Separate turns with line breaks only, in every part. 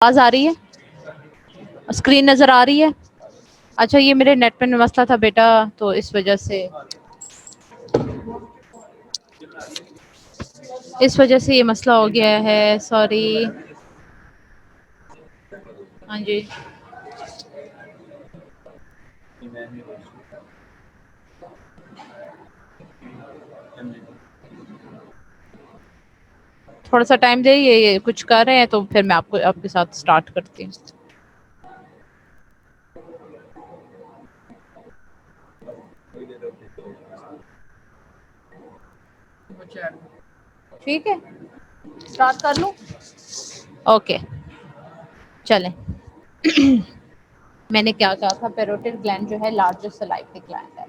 آواز آ رہی ہے؟ اسکرین نظر آ رہی ہے؟ اچھا یہ میرے نیٹ پہ مسئلہ تھا بیٹا، تو اس وجہ سے یہ مسئلہ ہو گیا ہے، سوری۔ ہاں جی تھوڑا سا ٹائم دے، یہ کچھ کر رہے ہیں تو پھر میں آپ کے ساتھ سٹارٹ کرتی ہوں۔ ٹھیک ہے سٹارٹ کر لوں؟ اوکے چلیں۔ میں نے کیا کہا تھا، پیروٹیڈ گلینڈ جو ہے لارجسٹ سلائیوری گلینڈ ہے،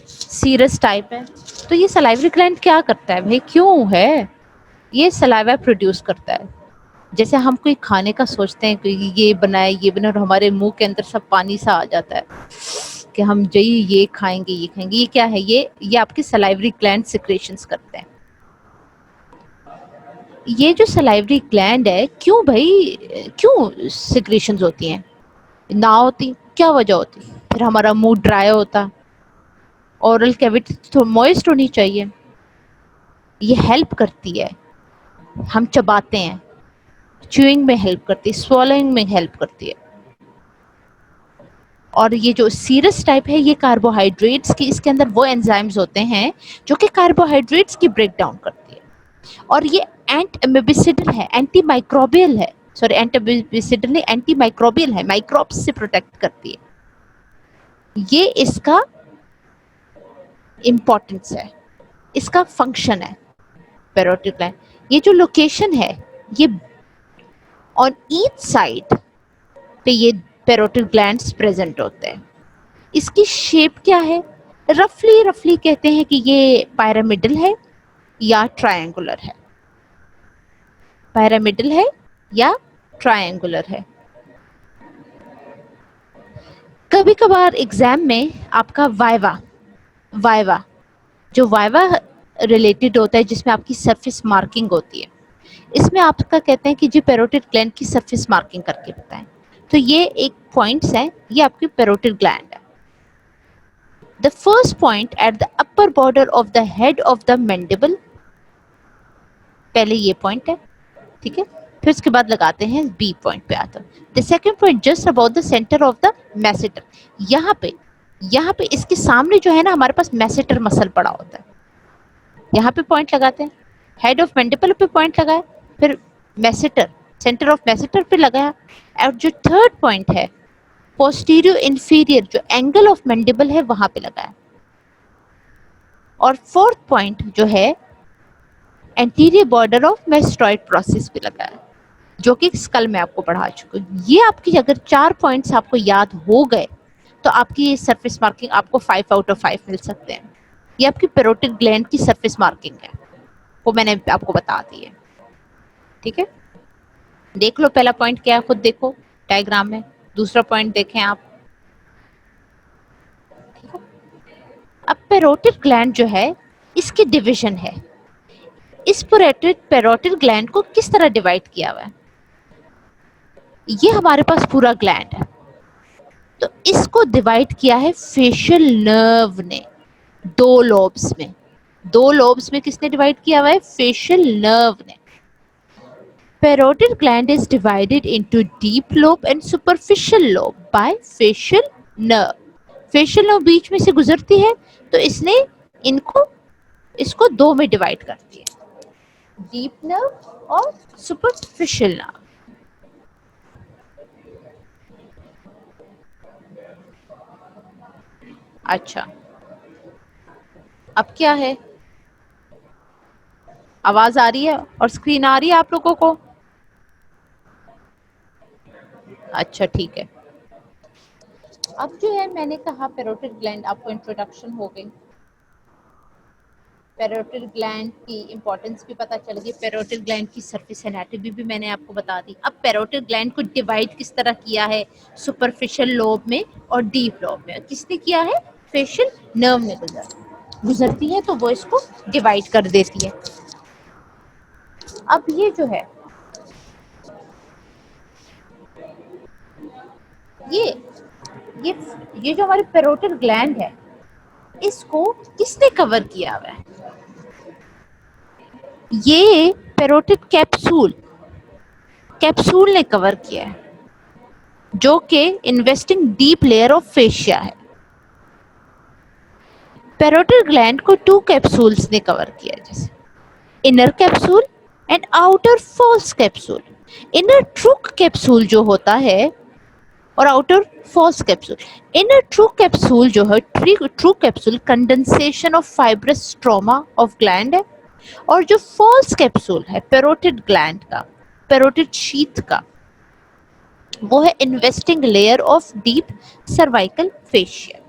سیرس ٹائپ ہے۔ تو یہ سلائیوری گلینڈ کیا کرتا ہے بھائی، کیوں ہے؟ یہ سلائیوا پروڈیوس کرتا ہے۔ جیسے ہم کوئی کھانے کا سوچتے ہیں کہ یہ بنائے یہ بنائے، اور ہمارے منہ کے اندر سب پانی سا آ جاتا ہے کہ ہم یہ کھائیں گے یہ کھائیں گے، یہ کیا ہے؟ یہ آپ کی سلائیوری گلینڈ سیکریشنز کرتے ہیں۔ یہ جو سلائیوری گلینڈ ہے، کیوں بھائی کیوں سیکریشنز ہوتی ہیں؟ نہ ہوتی کیا وجہ ہوتی؟ پھر ہمارا منہ ڈرائی ہوتا، اورل کیویٹی تو موئسٹ ہونی چاہیے۔ یہ ہیلپ کرتی ہے، ہم چباتے ہیں، چیونگ میں ہیلپ کرتی ہے، سوالوئنگ میں ہیلپ کرتی ہے۔ اور یہ جو سیرس ٹائپ ہے، یہ کاربوہائیڈریٹس کی، اس کے اندر وہ انزائمز ہوتے ہیں جو کہ کاربوہائیڈریٹس کی بریک ڈاؤن کرتی ہے۔ اور یہ اینٹ امیبیسیڈل ہے، اینٹی مائکروبیل ہے، سوری اینٹی امیبیسیڈل نہیں، اینٹی مائکروبیل ہے، مائکروبس سے پروٹیکٹ کرتی ہے۔ یہ اس کا امپورٹنس ہے، اس کا فنکشن ہے پیروٹیڈ گلینڈ۔ یہ جو لوکیشن ہے، یہ آن ایچ سائڈ پہ یہ پیروٹیڈ گلینڈز پریزنٹ ہوتے ہیں۔ اس کی شیپ کیا ہے؟ رفلی کہتے ہیں کہ یہ پیرامڈل ہے یا ٹرائنگولر ہے، پیرامڈل ہے یا ٹرائنگولر ہے۔ کبھی کبھار ایگزام میں آپ کا وائوا جو وائوا ریلیٹڈ ہوتا ہے، جس میں آپ کی سرفیس مارکنگ ہوتی ہے، اس میں آپ کا کہتے ہیں کہ جی پیروٹیڈ گلینڈ کی سرفیس مارکنگ کر کے بتائیں۔ تو یہ ایک پوائنٹس ہے، یہ آپ کی پیروٹیڈ گلینڈ ہے۔ The first point at the upper border of the head of the mandible، پہلے یہ پوائنٹ ہے، ٹھیک ہے، پھر اس کے بعد لگاتے ہیں بی پوائنٹ پہ آتا ہے۔ The second point just about the center of the masseter، یہاں پہ اس کے سامنے جو ہے نا ہمارے پاس میسیٹر مسل پڑا ہوتا ہے، یہاں پہ پوائنٹ لگاتے ہیں، ہیڈ آف مینڈیبل پہ پوائنٹ لگایا، پھر میسیٹر، سینٹر آف میسیٹر پہ لگایا، اور جو تھرڈ پوائنٹ ہے پوسٹیریو انفیریئر جو اینگل آف مینڈیبل ہے وہاں پہ لگایا، اور فورتھ پوائنٹ جو ہے انٹیریئر بارڈر آف میسٹرائڈ پروسیس پہ لگایا، جو کہ اسکل میں آپ کو پڑھا چکا ہوں۔ یہ آپ کی اگر 4 پوائنٹس آپ کو یاد ہو گئے تو آپ کی سرفیس مارکنگ آپ کو 5 آؤٹ آف 5 مل سکتے ہیں۔ یہ آپ کی پیروٹیڈ گلینڈ کی سرفیس مارکنگ ہے، وہ میں نے آپ کو بتا دی ہے، ٹھیک ہے۔ دیکھ لو پہلا پوائنٹ کیا ہے، خود دیکھو ڈائیگرام میں، دوسرا پوائنٹ دیکھیں آپ۔ اب پیروٹیڈ گلینڈ جو ہے اس کی ڈویژن ہے، اس پیروٹیڈ گلینڈ کو کس طرح ڈیوائڈ کیا ہوا ہے؟ یہ ہمارے پاس پورا گلینڈ ہے، تو اس کو ڈیوائڈ کیا ہے فیشل نرو نے دو لوبس میں کس نے ڈیوائڈ کیا ہوا ہے؟ فیشل نرو نے۔ Parotid gland is divided into deep lobe and superficial lobe by facial nerve. Facial nerve بیچ میں سے گزرتی ہے تو اس کو 2 میں ڈیوائڈ کرتی ہے، ڈیپ نرو اور سپرفیشل نرو۔ اچھا اب کیا ہے؟ آواز آ رہی ہے اور اسکرین آ رہی ہے آپ لوگوں کو؟ اچھا ٹھیک ہے۔ اب جو ہے میں نے کہا پیروٹیڈ گلینڈ، آپ کو انٹروڈکشن ہو گئی، پیروٹیڈ گلینڈ کی امپورٹنس بھی پتہ چل گئی، پیروٹیڈ گلینڈ کی سرفیس انیٹمی بھی میں نے آپ کو بتا دی۔ اب پیروٹیڈ گلینڈ کو ڈیوائڈ کس طرح کیا ہے؟ سپرفیشل لوب میں اور ڈیپ لوب میں۔ کس نے کیا ہے؟ فیشل نرو میں گزرتی ہے تو وہ اس کو ڈیوائڈ کر دیتی ہے۔ اب یہ جو ہے یہ یہ یہ جو ہماری پیروٹڈ گلینڈ ہے اس کو کس نے کور کیا ہوا ہے؟ یہ پیروٹڈ کیپسول نے کور کیا ہے جو کہ انویسٹنگ ڈیپ لیئر آف فیشیا ہے. پیروٹڈ گلینڈ کو 2 کیپسولز نے کور کیا جیسے inner capsule and outer false capsule. Inner true capsule جو ہوتا ہے اور outer false capsule. Inner true capsule جو ہے true capsule condensation of fibrous stroma of gland ہے اور جو فالس کیپسول ہے پیروٹڈ گلینڈ کا پیروٹڈ شیت کا وہ ہے investing layer of deep cervical fascia.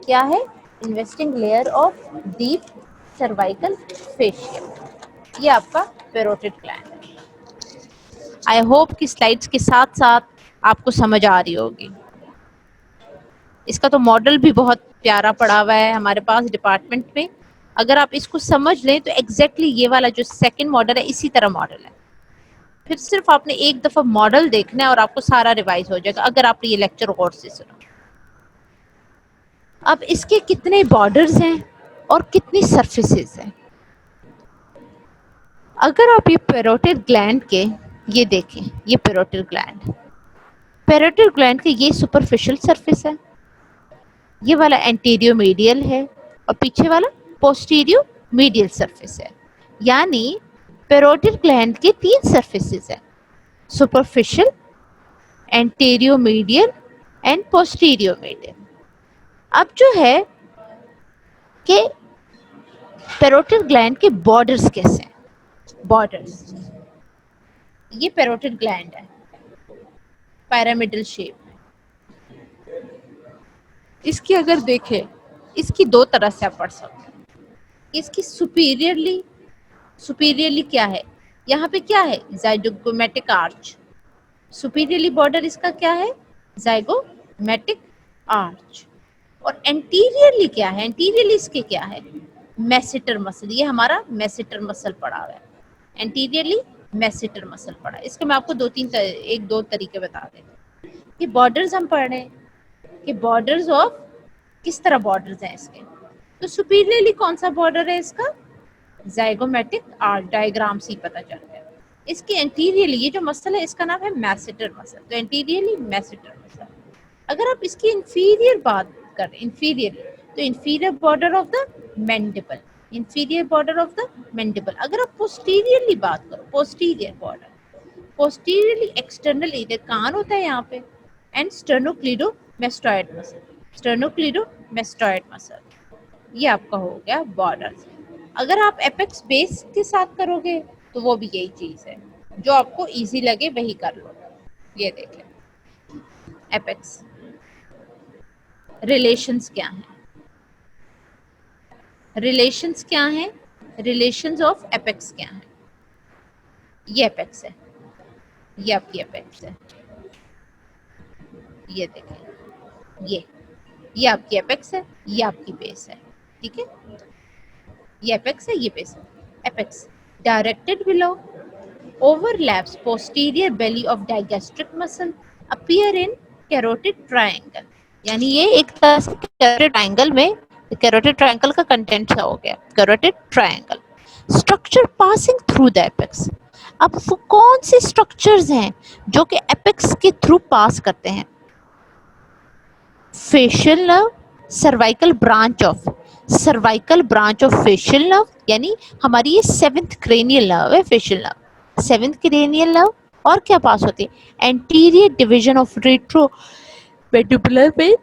کیا ہے؟ Investing layer of deep cervical fascia. یہ آپ کا پیروٹڈ گلینڈ ہے. آئی ہوپ کہ سلائڈس کے ساتھ ساتھ آپ کو سمجھ آ رہی ہوگی. اس کا تو ماڈل بھی بہت پیارا پڑا ہوا ہے ہمارے پاس ڈپارٹمنٹ میں. اگر آپ اس کو سمجھ لیں تو ایگزیکٹلی یہ والا جو سیکنڈ ماڈل ہے اسی طرح ماڈل ہے. پھر صرف آپ نے ایک دفعہ ماڈل دیکھنا ہے اور آپ کو سارا ریوائز ہو جائے گا اگر آپ نے یہ لیکچر غور سے سنا. اب اس کے کتنے بارڈرز ہیں اور کتنی سرفیسز ہیں. اگر آپ یہ پیروٹڈ گلینڈ کے یہ دیکھیں یہ پیروٹڈ گلینڈ کے یہ سپرفیشل سرفیس ہے. یہ والا انٹیریو میڈیل ہے اور پیچھے والا پوسٹیریو میڈیل سرفیس ہے. یعنی پیروٹڈ گلینڈ کے 3 سرفیسز ہیں سپرفیشل انٹیریو میڈیل اینڈ پوسٹیریو میڈیل. اب جو ہے کہ پیروٹڈ گلینڈ کے بارڈرز کیسے ہیں. بارڈرز یہ پیروٹڈ گلینڈ ہے پیرامڈل شیپ. اس کی اگر دیکھیں اس کی 2 طرح سے آپ پڑھ سکتے ہیں. اس کی سپیریرلی کیا ہے؟ یہاں پہ کیا ہے؟ زائگومیٹک آرچ. سپیریرلی بارڈر اس کا کیا ہے؟ زائگومیٹک آرچ. اور انٹیریرلی کیا ہے؟ انٹیریرلی اس کے کیا ہے؟ میسیٹر مسل. یہ ہمارا میسیٹر مسل پڑا ہوا ہے. انٹیریرلی میسیٹر مسل پڑا ہے. اس کے میں آپ کو 2 طریقے بتا دیں. یہ بارڈرز ہم پڑھ رہے ہیں کہ بارڈرز آف کس طرح بارڈرز ہیں اس کے. تو سپیریرلی کون سا بارڈر ہے اس کا؟ زائگومیٹک آرچ. ڈائیگرام سے پتہ چلتا ہے. اس کے انٹیریرلی یہ جو مسل ہے اس کا نام ہے میسیٹر مسل. تو انٹیریرلی میسیٹر مسل. اگر آپ اس کی انفیریئر بات کریں انفیریئر تو inferior border of the mandible. Inferior border of the mandible. اگر آپ پوسٹیریرلی بات کرو پوسٹیریئر بارڈر پوسٹیریرلی ایکسٹرنلی کان ہوتا ہے یہاں پہ اینڈ اسٹرنوکلیڈومیسٹوئڈ مسل. اسٹرنوکلیڈومیسٹوئڈ مسل یہ آپ کا ہو گیا بارڈر. اگر آپ ایپیکس بیس کے ساتھ کرو گے تو وہ بھی یہی چیز ہے. جو آپ کو ایزی لگے وہی کر لو. یہ دیکھیں ایپیکس ریلیشنز کیا ہیں. ریلیشنز کیا ہیں؟ ریلیشنز آف ایپیکس کیا ہیں؟ یہ ایپیکس ہے. یہ آپ کی ایپیکس ہے. یہ دیکھیں یہ آپ کی ایپیکس ہے. یہ آپ کی بیس ہے. ٹھیک ہے. یہ ایپیکس ہے یہ بیس ہے. Apex directed blue overlaps posterior belly of digastric muscle appear in carotid triangle. یعنی یہ ایک طرح سے کیروٹیڈ ٹرائنگل میں کیروٹیڈ ٹرائنگل کا کنٹینٹ ہو گیا carotid triangle. Structure passing through the apex. اب وہ کون سے اسٹرکچرز ہیں جو کہ ایپیکس کے تھرو پاس کرتے ہیں؟ Facial nerve cervical branch of facial nerve. یعنی ہماری یہ 7th کرینیل نرو ہے فیشل نرو. 7th کرینیل نرو اور کیا پاس ہوتی ہے؟ Anterior division of retro vestibular vein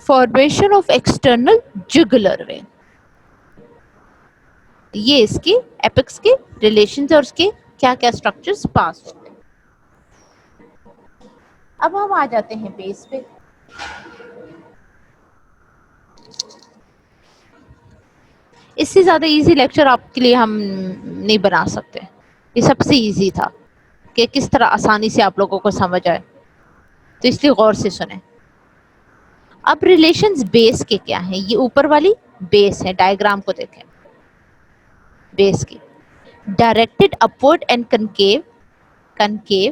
formation of external jugular vein. یہ اس کی ایپیکس کے ریلیشنز اور اس کے کیا کیا اسٹرکچرز پاس ہوتے ہیں. اب ہم آ جاتے ہیں بیس پہ. اس سے زیادہ ایزی لیکچر آپ کے لیے ہم نہیں بنا سکتے. یہ سب سے ایزی تھا کہ کس طرح آسانی سے آپ لوگوں کو سمجھ آئے تو اس لیے غور سے سنیں. اب ریلیشنز بیس کے کیا ہیں؟ یہ اوپر والی بیس ہے. ڈائیگرام کو دیکھیں بیس کی directed upward and کنکیو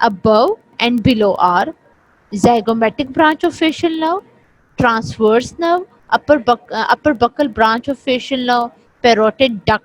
above and below are zygomatic branch of facial nerve, transverse nerve, upper buccal branch of facial nerve, parotid duct,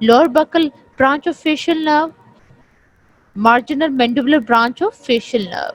lower buccal branch of facial nerve, marginal mandibular branch of facial nerve।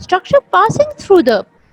Structure passing through the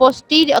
Posterior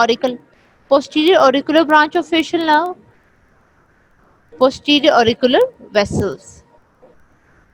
auricle. Posterior auricular branch of facial nerve. Posterior auricular vessels.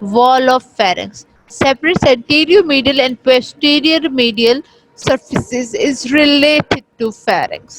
Wall of pharynx separates anterior medial and posterior medial surfaces is related to pharynx.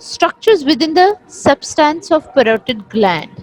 structures within the substance of parotid gland.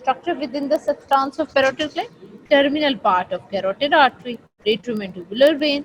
Structure within the substance of parotid gland, terminal part of carotid artery, retromandibular vein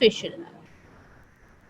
facial nerve.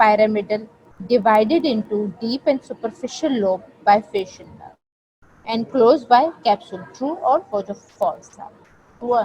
pyramidal, divided into deep and superficial lobe by facial nerve and closed by capsule. True or false? True.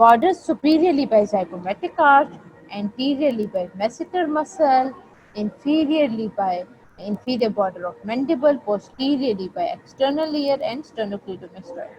Bordered superiorly by zygomatic arch, anteriorly by masseter muscle, inferiorly by inferior border of mandible, posteriorly by external ear and sternocleidomastoid.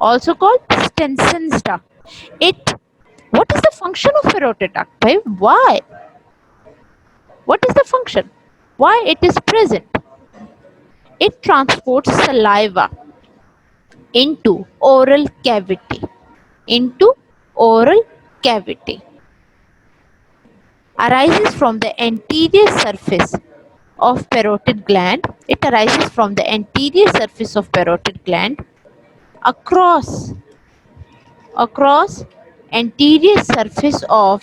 Also called Stenson's duct. What is the function of parotid duct? Bhai? Why? What is the function? Why it is present? It transports saliva into oral cavity. Into oral cavity. Arises from the anterior surface of parotid gland. It arises from the anterior surface of parotid gland across anterior surface of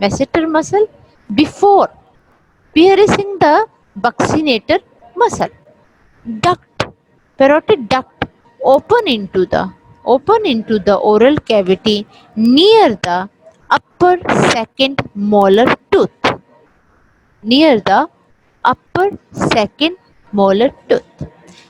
masseter muscle before piercing the buccinator muscle. Duct, parotid duct, open into the oral cavity near the upper second molar tooth. Near the upper second molar tooth.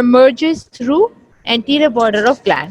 Emerges through anterior border of gland.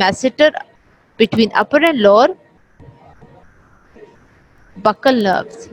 masseter between upper and lower buccal nerves.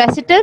masseter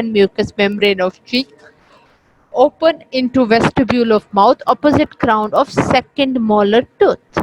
and mucous membrane of cheek, open into vestibule of mouth, opposite crown of second molar tooth.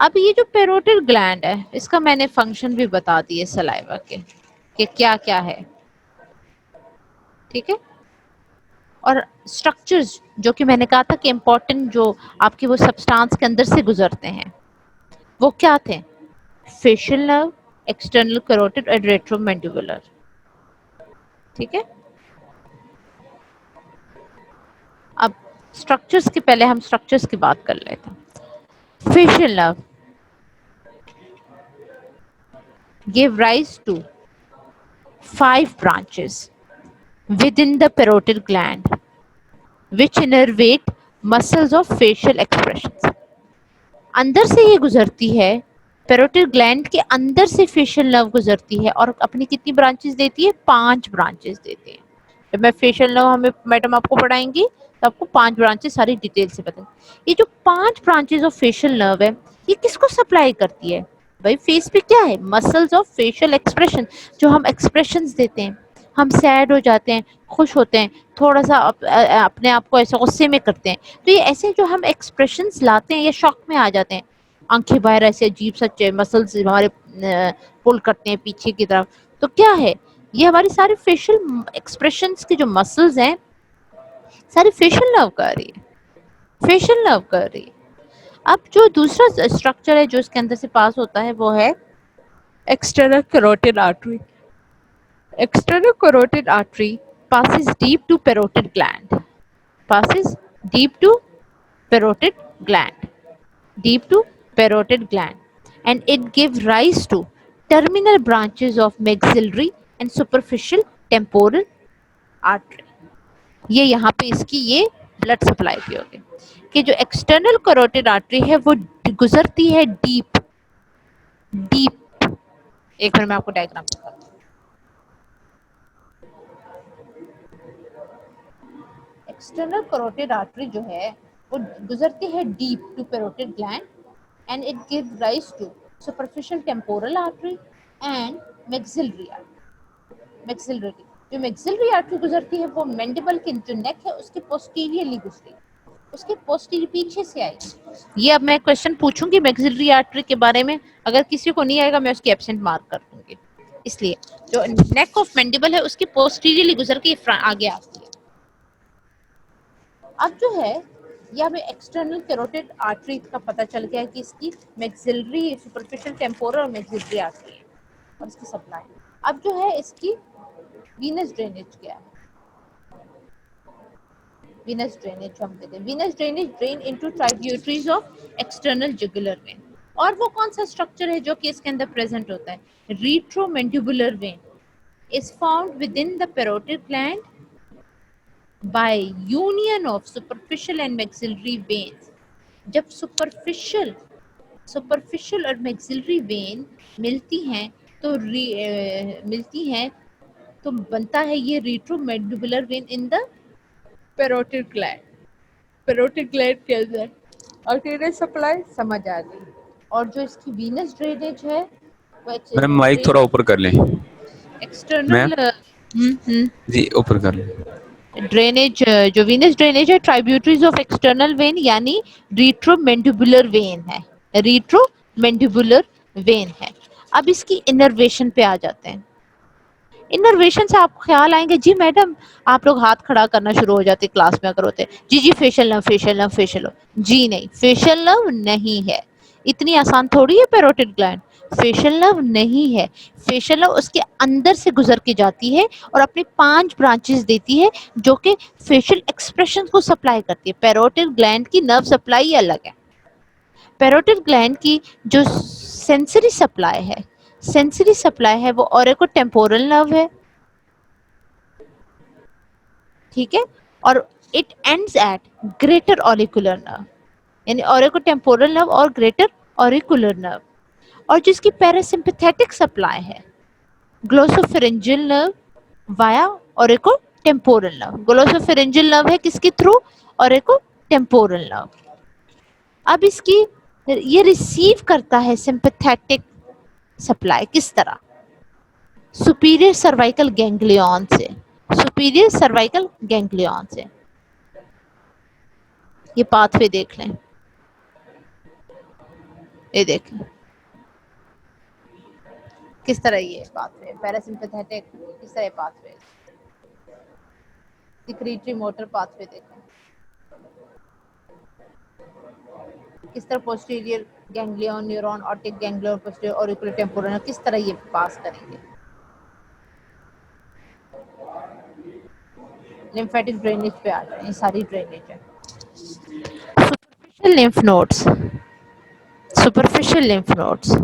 اب یہ جو پیروٹڈ gland ہے اس کا میں نے function بھی بتا دیے سلائیوا کے کہ کیا کیا ہے. ٹھیک ہے. اور اسٹرکچرز جو کہ میں نے کہا تھا کہ امپورٹنٹ جو آپ کے وہ سبسٹانس کے اندر سے گزرتے ہیں وہ کیا تھے؟ فیشل نرو، ایکسٹرنل کروٹڈ اور ریٹرومینڈیبولر. ٹھیک ہے. اب اسٹرکچرز کے پہلے ہم اسٹرکچرز کی بات کر لیتے ہیں. Facial nerve give rise to 5 branches within the parotid gland which innervate muscles of facial expressions. اندر سے یہ گزرتی ہے پیروٹڈ گلینڈ کے اندر سے فیشل نرو گزرتی ہے اور اپنی کتنی برانچز دیتی ہے؟ 5 برانچز دیتی ہے. جب میں فیشل نرو ہمیں میڈم آپ کو پڑھائیں گی تو آپ کو 5 برانچز ساری ڈیٹیل سے بتائیں. یہ جو 5 برانچز آف فیشل نرو ہے یہ کس کو سپلائی کرتی ہے؟ بھائی فیس پہ کیا ہے؟ مسلز آف فیشل ایکسپریشن، جو ہم ایکسپریشنز دیتے ہیں. ہم سیڈ ہو جاتے ہیں، خوش ہوتے ہیں، تھوڑا سا اپنے آپ کو ایسے غصے میں کرتے ہیں، تو یہ ایسے جو ہم ایکسپریشنز لاتے ہیں یا شوق میں آ جاتے ہیں، آنکھیں باہر ایسے عجیب سچے مسلز ہمارے پل کرتے ہیں پیچھے کی طرف، تو کیا ہے؟ یہ ہماری ساری فیشل ایکسپریشنز کی جو مسلز ہیں ساری فیشل نرو کر رہی ہے، فیشل نرو کر رہی ہے. اب جو دوسرا اسٹرکچر ہے جو اس کے اندر سے پاس ہوتا ہے وہ ہے external carotid artery. External carotid artery passes deep to parotid gland. Passes deep to parotid gland. Deep to parotid gland. And it gives rise to terminal branches of maxillary and superficial temporal artery. یہ یہاں پہ اس کی یہ blood supply بھی ہوگی کہ جو external carotid artery ہے وہ گزرتی ہے ڈیپ ڈیپ. ایک منٹ میں آپ کو ڈائگرام بتاتا ہوں. ایکسٹرنل کروٹیڈ آرٹری جو ہے وہ گزرتی ہے deep to parotid gland and it give rise to superficial temporal artery and maxillary artery. Maxillary جو میگزلری آرٹری گزرتی ہے وہ مینڈیبل کی جو نیک ہے اس کے پوسٹیریرلی گزرتی ہے، اس کے پوسٹیریئر پیچھے سے آئی. یہ اب میں کوشچن پوچھوں گی میگزلری آرٹری کے بارے میں، اگر کسی کو نہیں آئے گا میں اس کی ایبسنٹ مارک کر دوں گی. اس لیے جو نیک آف مینڈیبل ہے اس کے پوسٹیریرلی گزر کے آگے آتی ہے. اب جو ہے یہ ہمیں ایکسٹرنل کیروٹیڈ آرٹری کا پتہ چل گیا ہے کہ اس کی میگزلری سپرفیشل ٹیمپورل اور میگزلری آرٹری ہے اور اس کی سپلائی. اب جو ہے اس کی وینس ڈرینیج کیا ہے؟ وینس ڈرینیج ہم کہتے ہیں venous drainage drain into tributaries of external jugular vein. اور وہ کون سا اسٹرکچر ہے جو کہ اس کے اندر پریزنٹ ہوتا ہے؟ ریٹرومینڈیبولر when is found within the parotid gland by union of superficial and maxillary veins. جب superficial اور maxillary vein ملتی ہیں تو بنتا ہے یہ retromandibular vein in the parotid gland. parotid gland کے اندر arterial supply سمجھ آ گئی. اور جو اس کی وینس ڈرینیج ہے وہ
میم مائک تھوڑا اوپر کر لیں. میم
ایکسٹرنل
جی اوپر کر لیں.
ڈرینیج جو وینس ڈرینیج ہے ٹرائبیوٹریز آف ایکسٹرنل وین یعنی ریٹرومینڈیبولر وین ہے. ریٹرومینڈیبولر وین ہے. اب اس کی انرویشن پہ آ جاتے ہیں. انرویشن سے آپ خیال آئیں گے جی میڈم آپ لوگ ہاتھ کھڑا کرنا شروع ہو جاتے کلاس میں اگر ہوتے جی فیشل نرو فیشل نرو فیشل نرو. جی نہیں، فیشل نرو نہیں ہے. اتنی آسان تھوڑی ہے پیروٹڈ گلینڈ. فیشل نرو نہیں ہے. فیشل نرو اس کے اندر سے گزر کے جاتی ہے اور اپنی 5 برانچز دیتی ہے جو کہ فیشل ایکسپریشن کو سپلائی کرتی ہے. پیروٹڈ گلینڈ کی نرو سپلائی الگ ہے. پیروٹڈ گلینڈ کی جو سینسری سپلائی ہے وہ اوریکو ٹیمپورل نرو ہے. ٹھیک ہے. اور اٹ اینڈز ایٹ گریٹر اوریکولر نرو یعنی اوریکو ٹیمپورل نرو اور گریٹر اوریکولر نرو. اور جس کی پیراسمپیتھیٹک سپلائی ہے گلوسوفرنجل نرو وایا اوریکو ٹیمپورل نرو. گلوسوفرنجل نرو ہے کس کے تھرو؟ اوریکو ٹیمپورل نرو. اب اس کی یہ ریسیو کرتا ہے سمپیتھیٹک سپلائی کس طرح؟ سپیریئر سروائکل گینگلیون سے. سپیریئر سروائکل گینگلیون سے. یہ پاتھ وے دیکھ لیں. یہ دیکھیں کس طرح یہ پاتھ وے پیراسمپیتھیٹک، کس طرح pathway secretory motor pathway دیکھیں کس طرح posterior ganglion neuron optic ganglion posterior auricular temporal کس طرح یہ پاس کریں گے. لمفیٹک ڈرینیج پہ آ جائیں، یہ ساری ڈرینیج ہے. Superficial lymph nodes, superficial lymph nodes,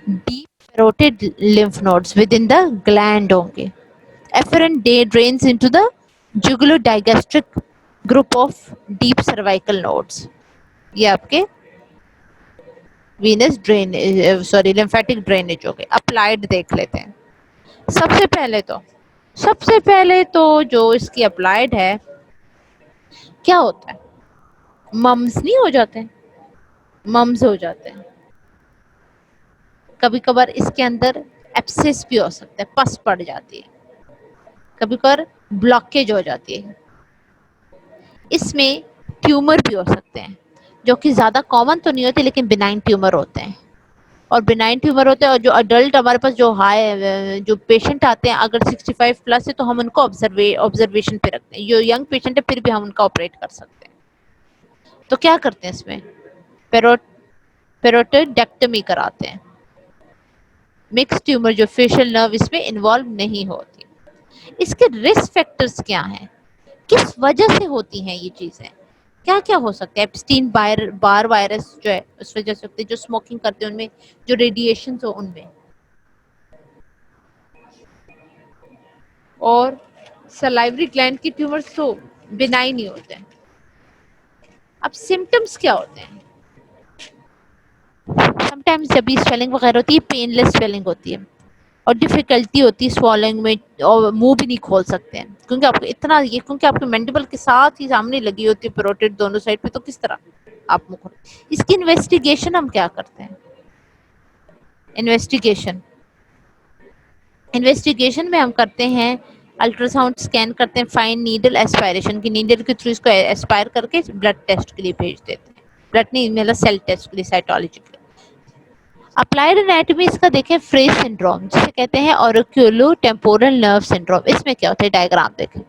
deep parotid lymph nodes within the gland ہوں گے. Efferent drains into the jugulo-digastric group of deep cervical nodes. یہ آپ کے وینس ڈرینیج lymphatic ڈرینیج ہو گئے. اپلائیڈ دیکھ لیتے ہیں. سب سے پہلے تو جو اس کی اپلائیڈ ہے کیا ہوتا ہے؟ ممز نہیں ہو جاتے، ممز ہو جاتے ہیں. کبھی کبھار اس کے اندر ایپسس بھی ہو سکتا ہے، پس پڑ جاتی ہے، کبھی کبھار بلاکیج ہو جاتی ہے. اس میں ٹیومر بھی ہو سکتے ہیں جو کہ زیادہ کامن تو نہیں ہوتے لیکن بینائن ٹیومر ہوتے ہیں. اور بینائن ٹیومر ہوتے ہیں. اور جو اڈلٹ ہمارے پاس جو پیشنٹ آتے ہیں اگر 65 پلس ہے تو ہم ان کو آبزرویشن پہ رکھتے ہیں. جو ینگ پیشنٹ ہے پھر بھی ہم ان کا آپریٹ کر سکتے ہیں. تو کیا کرتے ہیں اس میں پیروٹیڈیکٹمی کراتے ہیں. مکس ٹیومر جو فیشل نرو اس میں انوالو نہیں ہوتی. اس کے رسک فیکٹرز کیا ہیں؟ کس وجہ سے ہوتی ہیں یہ چیزیں؟ کیا کیا ہو سکتا ہے؟ ایپسٹین بار وائرس جو ہے اس وجہ سے ہوتی ہے، جو اسموکنگ کرتے ہیں ان میں، جو ریڈیشنز ہو ان میں، اور سلائیوری گلینڈ کی ٹیومرز تو بینائن نہیں ہوتے ہیں. اب سمٹمز کیا ہوتے ہیں؟ سم ٹائمز جب بھی سویلنگ وغیرہ ہوتی ہے پین لیس سویلنگ ہوتی ہے اور ڈیفیکلٹی ہوتی ہے سوالنگ میں، اور منہ بھی نہیں کھول سکتے ہیں کیونکہ آپ کو اتنا کیونکہ آپ کے مینڈیبل کے ساتھ ہی سامنے لگی ہوتی ہے پیروٹیڈ دونوں سائڈ پہ، تو کس طرح آپ منہ کھول. اس کی انویسٹیگیشن ہم کیا کرتے ہیں؟ انویسٹیگیشن میں ہم کرتے ہیں الٹرا ساؤنڈ اسکین کرتے ہیں، فائن نیڈل ایسپائریشن کی نیڈل کے تھرو اس کو ایسپائر کر کے بلڈ ٹیسٹ کے لیے بھیج دیتے ہیں. بلڈ نہیں مطلب سیل ٹیسٹ کے لیے، سائٹولوجی کے لیے. اپلائیڈ انیٹمی اس کا دیکھیں فریز سنڈروم جسے کہتے ہیں اوریکولو ٹیمپورل نرو سنڈروم. اس میں کیا ہوتا ہے ڈائیگرام دیکھیں.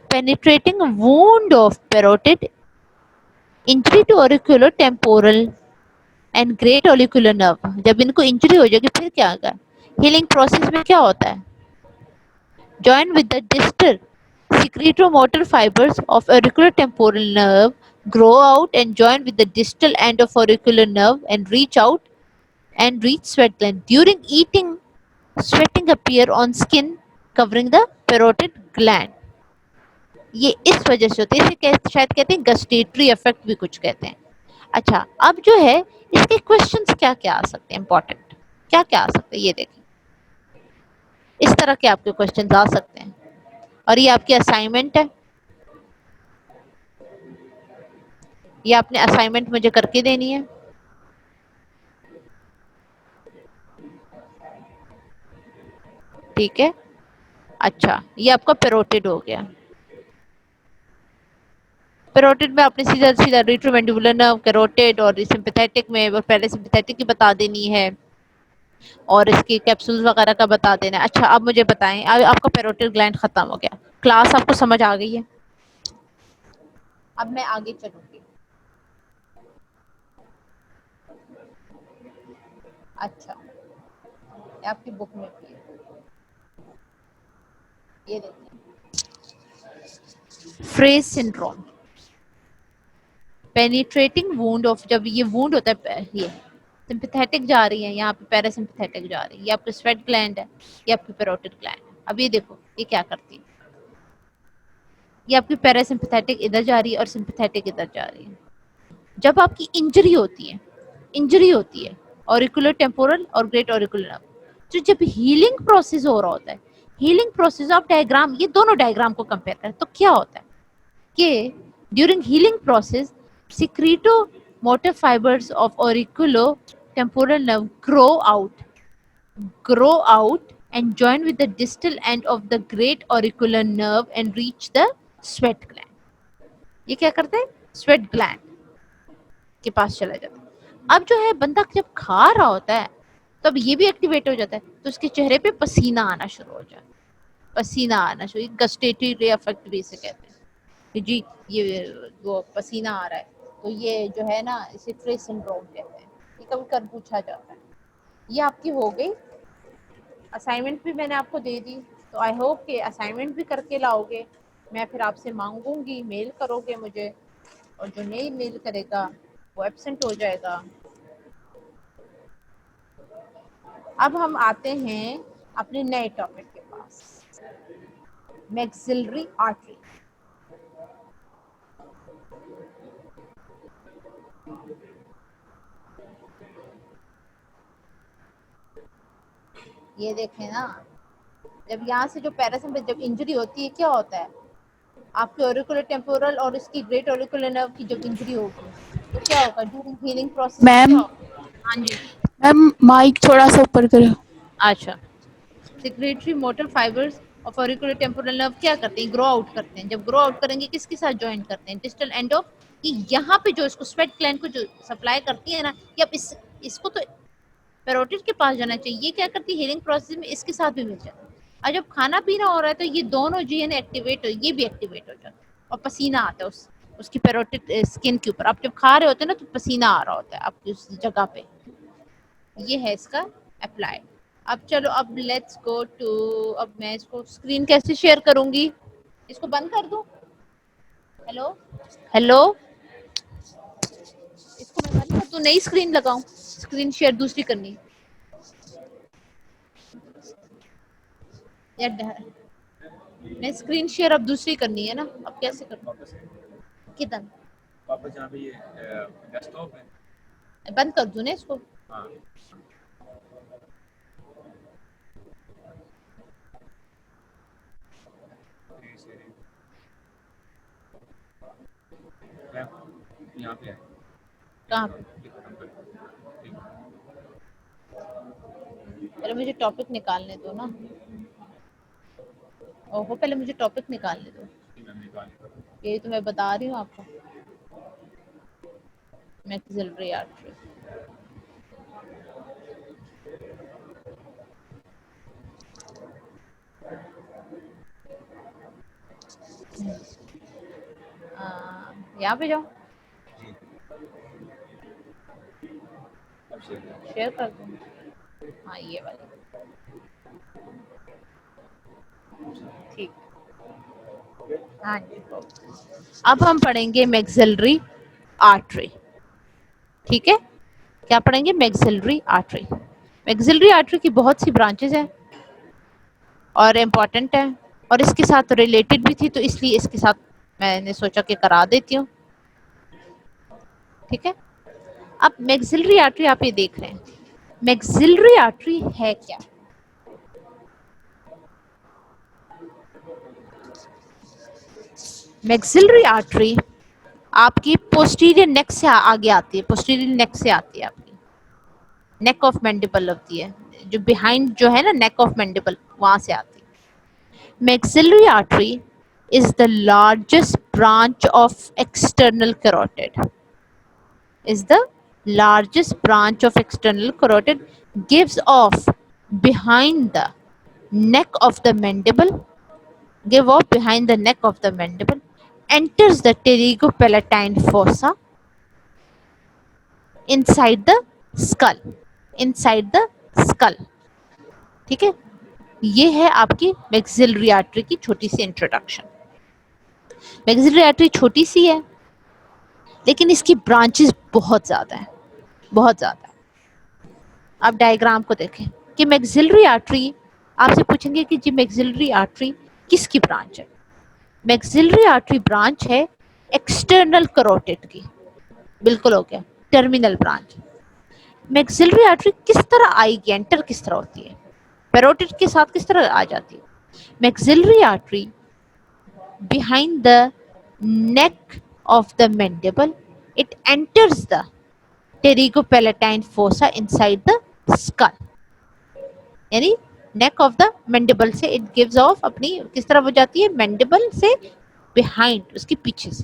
penetrating wound of parotid injury to auriculotemporal and great auricular nerve. جب ان کو انجری ہو جائے گی پھر کیا ہوگا؟ ہیلنگ پروسیس میں کیا ہوتا ہے؟ join with the distal secretomotor fibers of auriculotemporal nerve grow out and join with the distal end of auricular nerve and reach sweat gland. During eating, sweating appear on skin covering the parotid gland. یہ اس وجہ سے ہوتی ہے، اسے شاید کہتے ہیں گسٹیٹری effect بھی کچھ کہتے ہیں. اچھا اب جو ہے اس کے کوشچنس کیا کیا آ سکتے ہیں امپورٹنٹ، کیا کیا آ سکتے ہیں یہ دیکھیں. اس طرح کے آپ کے کوشچنز آ سکتے ہیں اور یہ آپ کی اسائنمنٹ ہے. یہ آپ نے اسائنمنٹ مجھے کر کے دینی ہے. ٹھیک ہے. اچھا یہ آپ کا پیروٹیڈ ہو گیا. پیروٹیڈ میں آپ نے سیدھا سیدھا ریٹرومینڈیبولر نرو کیروٹیڈ اور سمپیتھیٹک میں پہلے سمپیتھیٹک کی بتا دینی ہے اور اس کی کیپسول وغیرہ کا بتا دینا ہے. اچھا اب مجھے بتائیں آپ کا پیروٹیڈ گلینڈ ختم ہو گیا، کلاس آپ کو سمجھ آ گئی ہے. اب میں آگے چلوں گی. اچھا یہ آپ کی بک میں بھی ہے، یہ دیکھیں Frey's syndrome. Penetrating wound of, جب یہ وونڈ ہوتا ہے یہ سمپیتھیٹک جا رہی ہے یہاں پہ پیراسمپیتھیٹک جا رہی ہے، یہ آپ کی سویٹ گلینڈ ہے، یہ آپ کی پیروٹیڈ گلینڈ ہے. اب یہ دیکھو یہ کیا کرتی ہے، یہ آپ کی پیراسمپیتھیٹک ادھر جا رہی ہے اور سمپیتھیٹک ادھر جا رہی ہے. جب آپ کی انجری ہوتی ہے اوریکولر ٹیمپورل اور گریٹ اوریکولر نرو، تو جب ہیلنگ پروسیس ہو رہا ہوتا ہے، ہیلنگ پروسیس آف ڈائیگرام، یہ دونوں ڈائیگرام کو کمپیئر کریں تو کیا ہوتا ہے کہ during healing process secretomotor fibers of auriculotemporal nerve grow out and join with the distal end of the great auricular nerve and reach the sweat gland. یہ کیا کرتے ہیں؟ sweat gland. کے پاس چلا جاتا ہے. اب جو ہے بندہ جب کھا رہا ہوتا ہے تو اب یہ بھی ایکٹیویٹ ہو جاتا ہے, تو اس کے چہرے پہ پسینہ آنا شروع ہو جاتا ہے, پسینہ آنا شروع, گسٹیٹری افیکٹ بھی اسے کہتے ہیں کہ جی یہ وہ پسینہ آ رہا ہے, تو یہ جو ہے نا اسے فریش سنڈروم کہتے ہیں. یہ کبھی کر پوچھا جاتا ہے. یہ آپ کی ہو گئی اسائنمنٹ بھی میں نے آپ کو دے دی, تو آئی ہوپ کہ اسائنمنٹ بھی کر کے لاؤ گے. میں پھر آپ سے مانگوں گی, میل کرو گے مجھے, اور جو نہیں میل کرے گا وہ ایبسنٹ ہو جائے گا. اب ہم آتے ہیں اپنے نئے ٹاپک کے پاس, میکسلری آرٹری. یہ دیکھیں نا, جب یہاں سے جو پیراسمپتھ جب انجری ہوتی ہے کیا ہوتا ہے, آپ کے اوریکولر ٹیمپورل اور اس کی گریٹ اوریکولر نرو کی جب انجری ہوگی تو کیا ہوگا ڈیورنگ ہیلنگ پروسیس میں کیا
میم
ہوگا. ہاں جی,
میم مائک تھوڑا سا اوپر کرو.
اچھا. سیکریٹری موٹر فائبرز اور اوریکولر ٹیمپورل نرو کیا کرتے ہیں, گرو آؤٹ کرتے ہیں. جب گرو آؤٹ کریں گے کس کے ساتھ جوائنٹ کرتے ہیں, ڈسٹل اینڈ آف, کہ یہاں پہ جو اس کو سویٹ گلینڈ کو جو سپلائی کرتی ہے نا, کہ اب اس کو تو پیروٹیڈ کے پاس جانا چاہیے, یہ کیا کرتی ہے ہیلنگ پروسیس میں اس کے ساتھ بھی مل جاتا ہے. اور جب کھانا پینا ہو رہا ہے تو یہ دونوں جی این ایکٹیویٹ ہو, یہ بھی ایکٹیویٹ ہو جاتا ہے, اور پسینہ آتا ہے اس کی پیروٹیڈ اسکن کے اوپر. آپ جب کھا رہے ہوتے ہیں نا تو پسینہ آ رہا ہوتا ہے آپ کی اس جگہ پہ. یہ ہے اس کا اپلائی. اب چلو اب لیٹس گو ٹو, اب میں اس کو اسکرین کیسے شیئر کروں گی, اس کو بند کر دوں, ہیلو ہیلو, اس کو میں بند کر دوں, نئی اسکرین لگاؤں, اسکرین شیئر دوسری کرنی یا نہیں, اسکرین شیئر اب دوسری کرنی ہے نا, اب کیسے کروں, کدھر واپس جہاں پہ یہ ڈیسک ٹاپ ہے بند کر دوں نا اس کو. یہاں پہ کہاں پہ, پہلے مجھے ٹاپک نکالنے دو نا, اوہو پہلے مجھے ٹاپک نکالنے دو, یہی تو میں بتا رہی ہوں آپ کو. میکسلری آرٹری, یہاں پہ جاؤ, شیئر کر دوں, ہاں یہ والی ٹھیک. ہاں جی, اب ہم پڑھیں گے میکسلری آرٹری. ٹھیک ہے, کیا پڑھیں گے, میکسلری آرٹری. میکسلری آرٹری کی بہت سی برانچز ہیں اور امپورٹنٹ ہے, اور اس کے ساتھ ریلیٹڈ بھی تھی, تو اس لیے اس کے ساتھ میں نے سوچا کہ کرا دیتی ہوں. ٹھیک ہے, اب میکسلری آرٹری آپ یہ دیکھ رہے ہیں, میکسلری آرٹری ہے کیا. میکسلری آرٹری آپ کی پوسٹیریئر نیک سے آگے آتی ہے, پوسٹیریئر نیک سے آتی ہے, آپ کی نیک آف مینڈیبل ہوتی ہے, جو بیہائنڈ جو ہے نا نیک آف مینڈیبل, وہاں سے آتی ہے. Maxillary artery is the largest branch of external carotid. Is the largest branch of external carotid, gives off behind the neck of the mandible, give off behind the neck of the mandible, enters the pterygopalatine fossa inside the skull, inside the skull. ٹھیک ہے, یہ ہے آپ کی میکسلری artery کی چھوٹی سی introduction. میکسلری artery چھوٹی سی ہے لیکن اس کی برانچز بہت زیادہ ہیں, بہت زیادہ. آپ ڈائیگرام کو دیکھیں کہ میکسلری آرٹری, آپ سے پوچھیں گے کہ جی میکسلری آرٹری کس کی برانچ ہے. میکسلری آرٹری برانچ ہے ایکسٹرنل کروٹیڈ کی, بالکل ہو گیا, ٹرمینل برانچ. میکسلری آرٹری کس طرح آئے گی, انٹر کس طرح ہوتی ہے, پیروٹیڈ کے ساتھ کس طرح آ جاتی ہے. میکسلری artery behind the neck of the mandible, it enters the pterygopalatine fossa inside the skull. یعنی نیک آف دا مینڈیبل سے اٹ گیوز آف, اپنی کس طرح ہو جاتی ہے, مینڈیبل سے behind, اس کے پیچھے سے.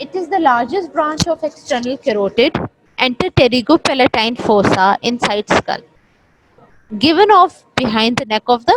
It is the largest branch of external carotid, enter pterygopalatine fossa inside skull, given off behind the neck of the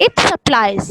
It supplies,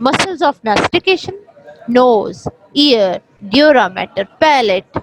muscles of mastication, nose, ear, dura mater, palate,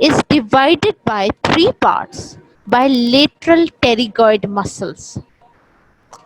is divided by three parts by lateral pterygoid muscles।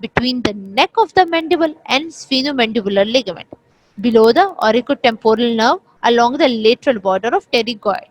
between the neck of the mandible and sphenomandibular ligament below the auriculotemporal nerve along the lateral border of pterygoid।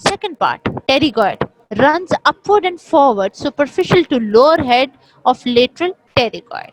second part, pterygoid runs upward and forward superficial to lower head of lateral pterygoid।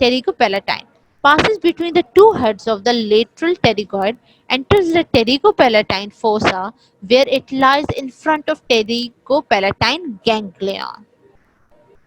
pterygopalatine passes between the two heads of the lateral pterygoid, enters the pterygopalatine fossa where it lies in front of pterygopalatine ganglion।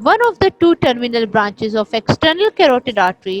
one of the two terminal branches of external carotid artery,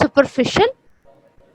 superficial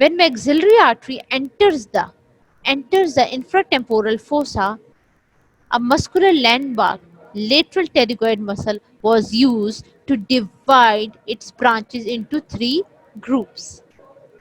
When maxillary artery enters the infratemporal fossa, a muscular landmark, lateral pterygoid muscle, was used to divide its branches into three groups।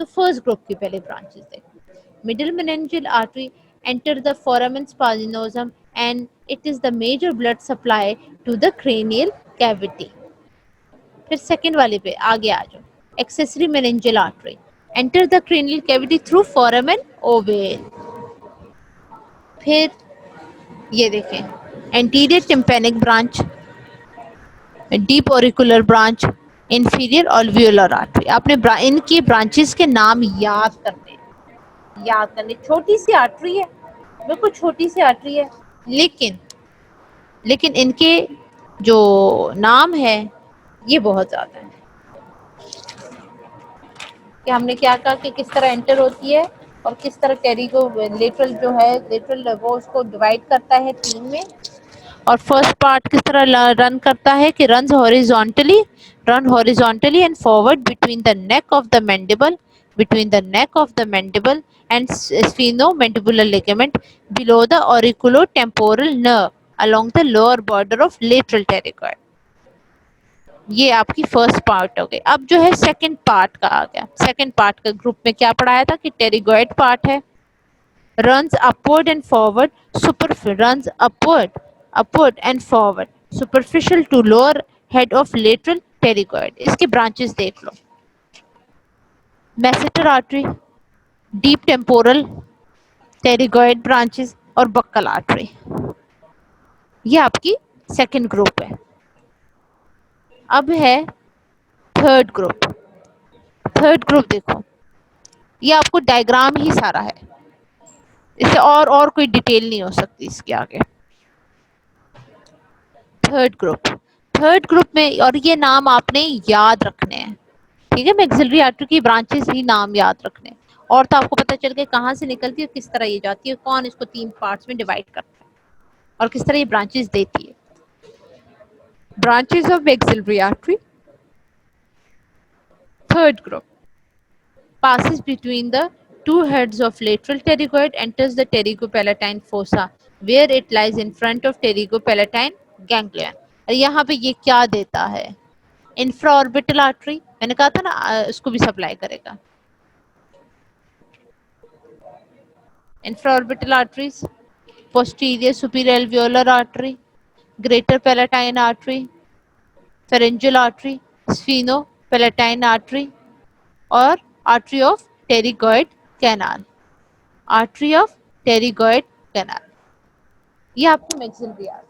تو first group کی پہلے branches دیکھیں. Middle meningeal artery enter the foramen spinosum and it is the major blood supply to the cranial cavity. پھر second والے پہ آگے آ جاؤ. Accessory meningeal artery enter the cranial cavity through foramen ovale. پھر یہ دیکھیں anterior tympanic branch, deep auricular branch, inferior alveolar artery. آپ نے ان کی برانچز کے نام یاد کرنے چھوٹی سی آرٹری ہے, بالکل چھوٹی سی آرٹری ہے, لیکن ان کے جو نام ہے یہ بہت زیادہ ہے. کہ ہم نے کیا کہا کہ کس طرح انٹر ہوتی ہے اور کس طرح ٹیری کو لیٹرل جو ہے لیٹرل وہ اس کو ڈیوائڈ کرتا ہے تین میں, اور فرسٹ پارٹ کس طرح رن کرتا ہے کہ رن horizontally and forward between the neck of the mandible and sphenomandibular ligament below the auriculotemporal nerve along the lower border of lateral pterygoid. یہ آپ کی فرسٹ پارٹ ہو گئی. اب جو ہے سیکنڈ پارٹ کا آ گیا. سیکنڈ پارٹ کا گروپ میں کیا پڑھایا تھا کہ ٹیریگوئڈ پارٹ ہے, runs upward and forward superficial to lower head of lateral pterygoid. اس کی برانچز دیکھ لو. masseter artery, deep temporal pterygoid branches اور buccal artery. یہ آپ کی سیکنڈ گروپ ہے. اب ہے تھرڈ گروپ. تھرڈ گروپ دیکھو, یہ آپ کو ڈائیگرام ہی سارا ہے, اس سے اور کوئی ڈیٹیل نہیں ہو سکتی اس کے آگے. تھرڈ گروپ میں, اور یہ نام آپ نے یاد رکھنے ہیں, ٹھیک ہے, میکسلری آرٹری کی برانچز ہی نام یاد رکھنے ہیں, اور تو آپ کو پتہ چل گیا کہاں سے نکلتی ہے اور کس طرح یہ جاتی ہے, کون اس کو تین پارٹس میں ڈیوائڈ کرتا ہے اور کس طرح یہ برانچز دیتی ہے. Branches of maxillary artery. Third group passes between the two heads of lateral pterygoid, enters the pterygopalatine fossa where it lies in front of pterygopalatine ganglion. اور یہاں پہ یہ کیا دیتا ہے, انفراآربیٹل آرٹری, میں نے کہا تھا نا اس کو بھی سپلائی کرے گا. انفراآربیٹل arteries, posterior superior alveolar artery, greater palatine artery, pharyngeal artery, sphenopalatine artery اور artery of pterygoid canal. یہ آپ کو میکسلری آرٹری.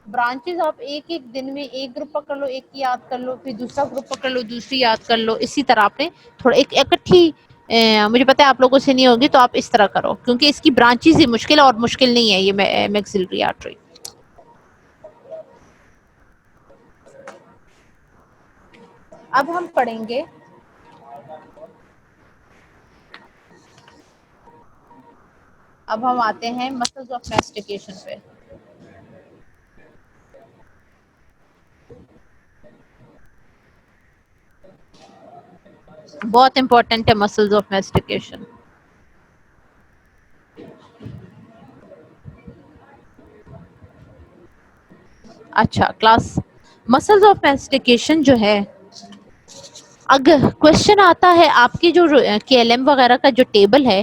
برانچز آپ ایک دن میں ایک گروپ پکڑ لو, ایک کی یاد کر لو, پھر دوسرا گروپ پکڑ لو, دوسری یاد کر لو, اسی طرح آپ نے تھوڑا ایک اکٹھی, مجھے پتا ہے آپ لوگوں سے نہیں ہوگی تو آپ اس طرح کرو, کیونکہ اس کی برانچز ہی مشکل ہے, اور مشکل نہیں ہے یہ میکسلری آرٹری. اب ہم پڑھیں گے اب ہم آتے ہیں مسلز آف میسٹیکیشن پہ. بہت امپورٹنٹ ہے مسلز آف میسٹیکیشن. اچھا کلاس, مسلز آف میسٹیکیشن جو ہے, اگر کوشچن آتا ہے آپ کی جو کے ایل ایم وغیرہ کا جو ٹیبل ہے,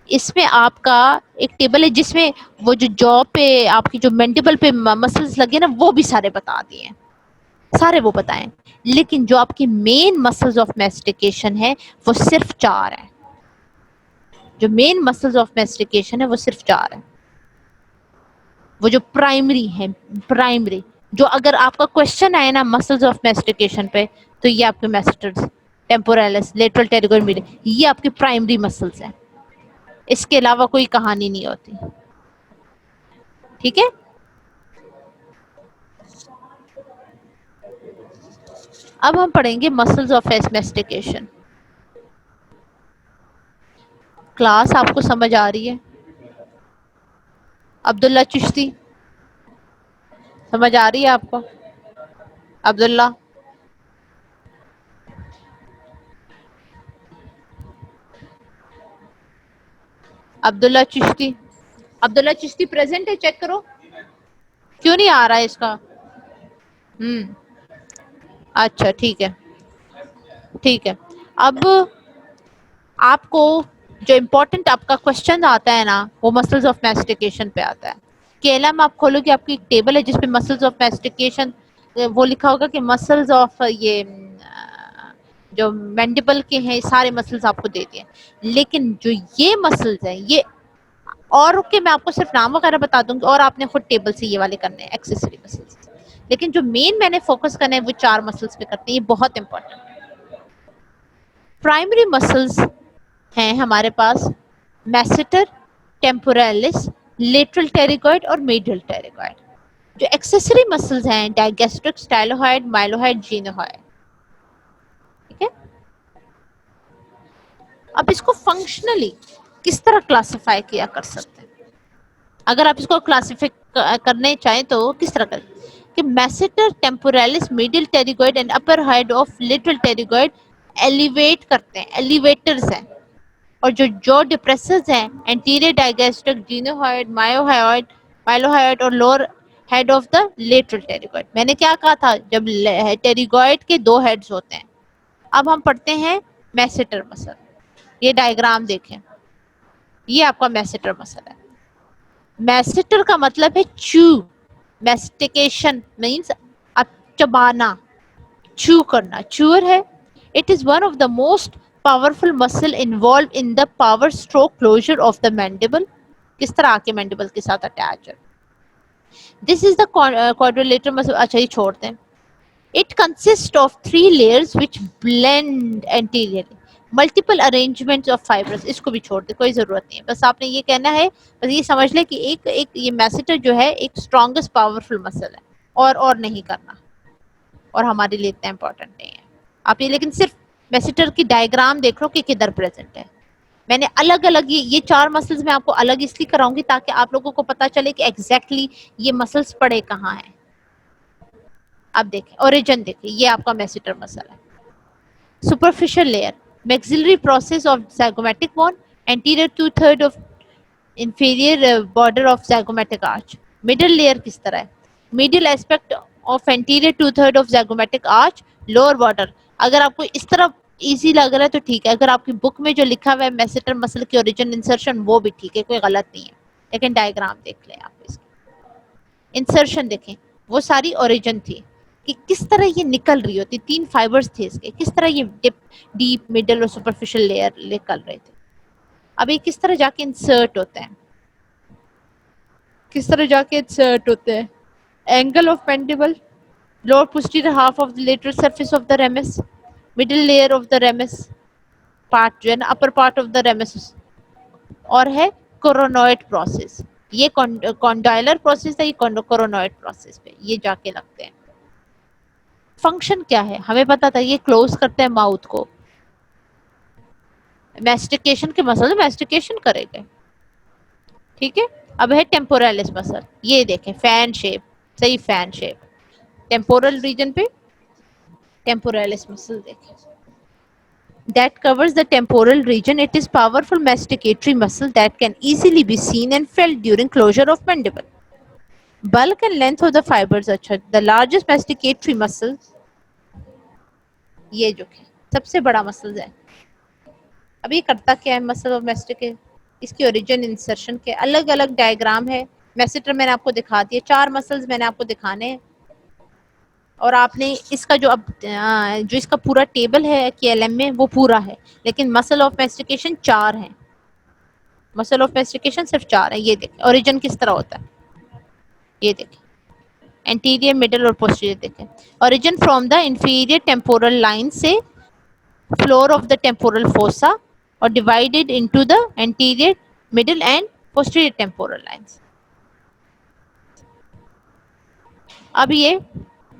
اس میں آپ کا ایک ٹیبل ہے جس میں وہ جو جا پہ آپ کی جو مینڈیبل پہ مسلز لگے نا وہ بھی سارے بتا دیے, سارے وہ بتائیں, لیکن جو آپ کی مین مسلز آف میسٹیکیشن ہے وہ صرف 4 ہیں. جو مین مسلز آف میسٹیکیشن ہے وہ صرف 4 ہیں. وہ جو پرائمری جو اگر آپ کا کوشچن آئے نا مسلز آف میسٹیکیشن پہ, تو یہ آپ کے میسٹرز, ٹیمپوریلس, لیٹرل ٹیریگوئڈ میڈیم, یہ آپ کی پرائمری مسلز ہیں. اس کے علاوہ کوئی کہانی نہیں ہوتی, ٹھیک ہے. اب ہم پڑھیں گے مسلز آف میسٹیکیشن. کلاس آپ کو سمجھ آ رہی ہے؟ عبداللہ چشتی سمجھ آ رہی ہے آپ کو؟ عبداللہ, عبداللہ چشتی پریزنٹ ہے, چیک کرو کیوں نہیں آ رہا ہے اس کا. اچھا ٹھیک ہے. ٹھیک ہے. اب آپ کو جو امپورٹنٹ آپ کا کوشچن آتا ہے نا وہ مسلز آف میسٹیکیشن پہ آتا ہے. کیلا میں آپ کھولو گے آپ کی ایک ٹیبل ہے جس پہ مسلز آف میسٹیکیشن وہ لکھا ہوگا کہ مسلز آف یہ جو مینڈیبل کے ہیں سارے مسلز آپ کو دے دیے. لیکن جو یہ مسلز ہیں یہ اور کے میں آپ کو صرف نام وغیرہ بتا دوں گی اور آپ نے خود ٹیبل سے یہ والے کرنے ہیں ایکسیسری مسلز. لیکن جو مین میں نے فوکس کرنا ہے وہ 4 مسلز پہ کرتے ہیں. یہ بہت امپورٹنٹ ہے. پرائمری مسلز ہیں ہمارے پاس میسٹر, ٹیمپوریلس, لیٹرل ٹیریگوئڈ اور میڈل ٹیریگوئڈ. جو ایکسیسری مسلز ہیں ڈائگیسٹرک, اسٹائلوہائڈ, مائلوہائڈ, جینوہائڈ. ٹھیک ہے. اب اس کو فنکشنلی کس طرح کلاسیفائی کیا کر سکتے ہیں؟ اگر آپ اس کو کلاسیفائی کرنے چاہیں تو کس طرح کریں کہ masseter, temporalis, medial pterygoid and upper head of lateral pterygoid elevate کرتے ہیں, ایلیویٹرز ہیں. اور جو ڈپریسرز ہیں انٹیریئر ڈائگیسٹرک, جینوہائڈ, مائلوہائڈ اور lower head of the lateral pterygoid. میں نے کیا کہا تھا جب ٹیریگوئڈ کے 2 ہیڈز ہوتے ہیں. اب ہم پڑھتے ہیں میسٹر مسل. یہ ڈائیگرام دیکھیں, یہ آپ کا میسٹر مسل ہے. میسٹر کا مطلب ہے چو. میسٹیکیشن مینس چبانا, چو کرنا, چور ہے. It is one of the most powerful muscle involved in the power stroke closure of the mandible. کس طرح آ کے مینڈیبل کے ساتھ اٹیچ ہے. This is the quadrilateral muscle. اچھا یہ چھوڑتے ہیں. It consists of 3 layers which blend anteriorly. Multiple arrangements of fibers. اس کو بھی چھوڑ دیں, کوئی ضرورت نہیں ہے. بس آپ نے یہ کہنا ہے, بس یہ سمجھ لیں کہ ایک یہ میسٹر جو ہے ایک اسٹرانگسٹ پاورفل مسل ہے, اور نہیں کرنا, اور ہمارے لیے اتنا امپورٹنٹ نہیں ہے. آپ یہ لیکن صرف میسٹر کی ڈائیگرام دیکھ لو کہ کدھر پریزنٹ ہے. میں نے الگ الگ یہ 4 مسلز میں آپ کو الگ اس لیے کراؤں گی تاکہ آپ لوگوں کو پتا چلے کہ ایگزیکٹلی یہ مسلز پڑے کہاں ہیں. اب دیکھیں اوریجن, دیکھیں یہ آپ کا میسٹر مسل ہے. Superficial layer, maxillary process of zygomatic bone, anterior 2/3 of inferior border of zygomatic arch. Middle layer کس طرح ہے؟ Medial aspect of anterior 2/3 of zygomatic arch, lower border. اگر آپ کو اس طرح ایزی لگ رہا ہے تو ٹھیک ہے, اگر آپ کی بک میں جو لکھا ہوا ہے میسٹر مسل کی اوریجن انسرشن وہ بھی ٹھیک ہے, کوئی غلط نہیں ہے. لیکن ڈائیگرام دیکھ لیں آپ اس کی. انسرشن دیکھیں, وہ ساری اوریجن تھی کہ کس طرح یہ نکل رہی ہوتی. 3 فائبرز تھے اس کے, کس طرح یہ ڈیپ, مڈل اور سپرفیشل لیئر نکل رہے تھے. اب یہ کس طرح جا کے انسرٹ ہوتے ہیں, کس طرح جا کے انسرٹ ہوتے ہیں. Angle of mandible, lower posterior half of the lateral surface of the ramus, middle layer of the ramus part جو ہے نا upper part of the ramus, اور ہے coronoid process. یہ condylar process ہے, یہ coronoid process پہ یہ جا کے لگتے ہیں. فنکشن کیا ہے ہمیں پتا تھا, یہ کلوز کرتے ہیں ماؤتھ کو. میسٹیکیشن کے مسئلے میسٹیکیشن کرے گے. ٹھیک ہے. اب ہے ٹیمپوریلس مسل, یہ دیکھیں فین شیپ, صحیح فین شیپ. ٹیمپورل ریجن پہ ٹیمپوریلس مسل دیکھیں, that covers the temporal region. It is powerful masticatory muscle that can easily be seen and felt during closure of mandible. Bulk and length of the fibers. اچھا, the largest masticatory muscle, یہ جو ہے سب سے بڑا مسل ہے. اب یہ کرتا کیا ہے مسل آف میسٹیکیشن, اس کی اوریجن انسرشن کے الگ الگ ڈائیگرام ہے. میسٹر میں نے آپ کو دکھا دیا, 4 مسلز میں نے آپ کو دکھانے ہیں, اور آپ نے اس کا جو اب جو اس کا پورا ٹیبل ہے کہ ایل ایم میں وہ پورا ہے, لیکن مسل آف میسٹیکیشن 4 ہیں. مسل آف میسٹیکیشن صرف 4 ہے. یہ دیکھیں اوریجن کس طرح ہوتا ہے, یہ دیکھیں انٹیریئر, مڈل اور پوسٹیریئر. دیکھیں origin from the inferior temporal line سے floor of the temporal fossa, اور divided into the anterior, middle and posterior temporal lines. اب یہ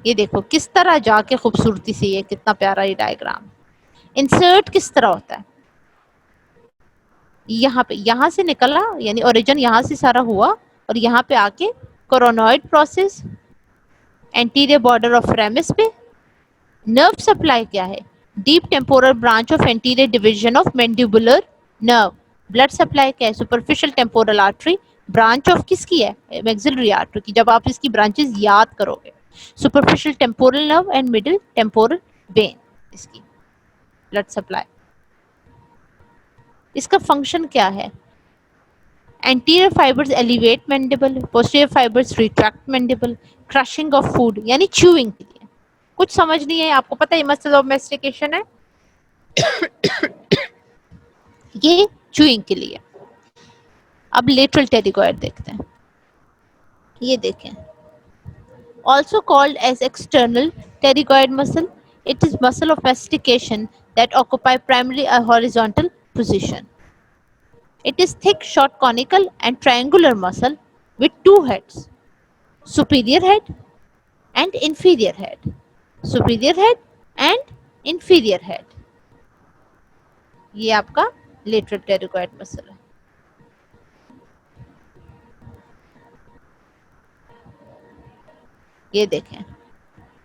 دیکھو کس طرح جا کے خوبصورتی سے, یہ کتنا پیارا یہ ڈائیگرام. انسرٹ کس طرح ہوتا ہے, یہاں پہ, یہاں سے نکلا, یعنی اوریجن یہاں سے سارا ہوا, اور یہاں پہ آ کے coronoid process, anterior border of ramus پہ. نرو سپلائی کیا ہے, deep temporal branch of anterior division of mandibular nerve. Blood supply کیا ہے, superficial temporal artery, branch of کس کی ہے, میکسلری آرٹری کی. جب آپ اس کی برانچز یاد کرو گے, superficial temporal nerve and middle temporal vein اس کی. blood supply. اس کا فنکشن کیا ہے؟ anterior fibers elevate mandible, posterior fibers retract mandible, crushing of food یعنی chewing کے لیے. کچھ سمجھ نہیں ہے آپ کو پتہ ہے muscle of mastication ہے یہ chewing کے لیے. اب lateral pterygoid دیکھتے ہیں. یہ دیکھیں also called as external pterygoid muscle. It is muscle of mastication that occupy primarily a horizontal position. It is thick, short, conical and triangular muscle with two heads, superior head and inferior head. Superior head and inferior head. یہ آپ کا lateral pterygoid muscle ہے. یہ دیکھیں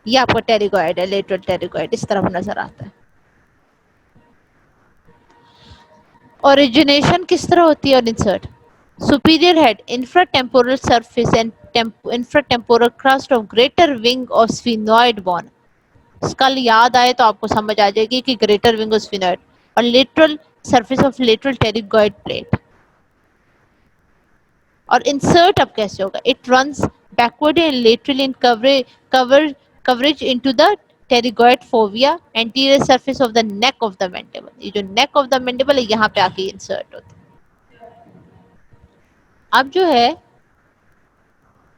یہ آپ کا ٹیریگوئڈ ہے, لیٹرل ٹیریگوئڈ اس طرف نظر آتا ہے. اوریجنیشن کس طرح ہوتی ہے اور insert? Superior head infratemporal surface and infratemporal crest of greater wing اور سفینوئڈ بون. اسکل یاد آئے تو آپ کو سمجھ آ جائے گی کہ گریٹر ونگ اور سفینوئڈ. اور lateral surface of lateral pterygoid plate. اور انسرٹ اب کیسے ہوگا؟ It runs backward and laterally in coverage into the pterygoid fovea, anterior surface of the neck of the mandible. یہ جو neck of the mandible ہے یہاں پہ آ کے انسرٹ ہوتا ہے. اب جو ہے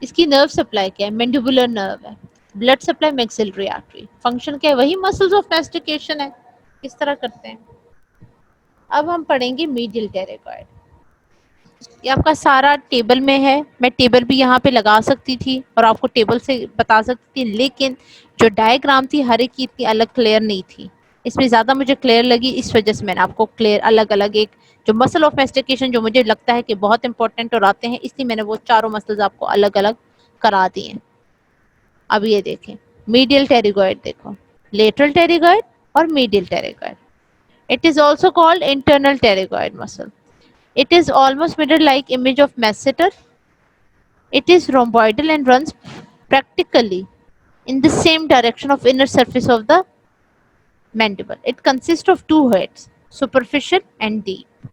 اس کی نرو سپلائی کیا ہے؟ مینڈیبولر نرو ہے. Blood supply maxillary artery. Function کیا ہے؟ وہی مسلز آف میسٹیکیشن ہے. کس طرح کرتے ہیں؟ اب ہم پڑھیں گے میڈیل ٹیریگوئڈ. یہ آپ کا سارا ٹیبل میں ہے. میں ٹیبل بھی یہاں پہ لگا سکتی تھی اور آپ کو ٹیبل سے بتا سکتی تھی, لیکن جو ڈائیگرام تھی ہر ایک کی اتنی الگ کلیئر نہیں تھی. اس میں زیادہ مجھے کلیئر لگی, اس وجہ سے میں نے آپ کو کلیئر الگ الگ ایک جو مسل آف میسٹیکیشن جو مجھے لگتا ہے کہ بہت امپورٹنٹ اور آتے ہیں, اس لیے میں نے وہ چاروں مسلز آپ کو الگ الگ کرا دی ہیں. اب یہ دیکھیں میڈیل ٹیریگوئڈ دیکھو, لیٹرل ٹیریگوئڈ اور medial ٹیریگوئڈ. It is also called internal pterygoid muscle. It is almost mirror-like image of masseter. It is rhomboidal and runs practically in the same direction of inner surface of the mandible. It consists of two heads, superficial and deep.